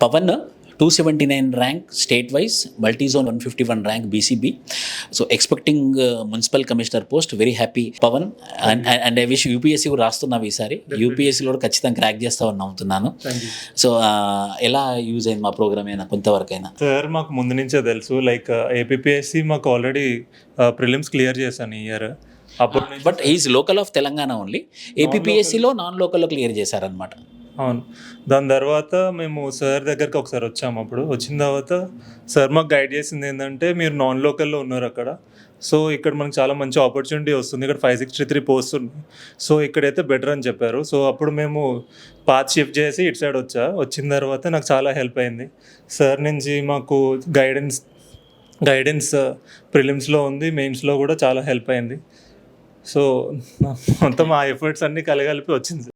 Pawan 279 rank state wise, multi zone 151 rank BCB. So expecting municipal commissioner post. Very happy Pavan. And I wish UPSC కూడా రాస్తున్నావు ఈసారి. యూపీఎస్సీలో కూడా ఖచ్చితంగా crack చేస్తామని నమ్ముతున్నాను. సో ఎలా యూజ్ అయింది మా ప్రోగ్రామ్ అయినా కొంతవరకు అయినా? సార్ మాకు ముందు నుంచే తెలుసు, లైక్ ఏపీఎస్సీ మాకు ఆల్రెడీ ప్రిలిమ్స్ క్లియర్ చేశాను ఈ ఇయర్. అప్పుడు but is local of Telangana only. ఏపీఎస్సీలో నాన్ లోకల్లో క్లియర్ చేశారనమాట. అవును. దాని తర్వాత మేము సార్ దగ్గరికి ఒకసారి వచ్చాము. అప్పుడు వచ్చిన తర్వాత సార్ మాకు గైడ్ చేసింది ఏంటంటే, మీరు నాన్ లోకల్లో ఉన్నారు అక్కడ, సో ఇక్కడ మనకు చాలా మంచి ఆపర్చునిటీ వస్తుంది, ఇక్కడ 563 పోస్ట్ ఉంది, సో ఇక్కడైతే బెటర్ అని చెప్పారు. సో అప్పుడు మేము పాత్ షిఫ్ట్ చేసి ఇటు సైడ్ వచ్చిన తర్వాత నాకు చాలా హెల్ప్ అయింది. సార్ నుంచి మాకు గైడెన్స్ ప్రిలిమ్స్లో ఉంది, మెయిన్స్లో కూడా చాలా హెల్ప్ అయింది. సో మొత్తం ఆ ఎఫర్ట్స్ అన్నీ కలిపి వచ్చింది.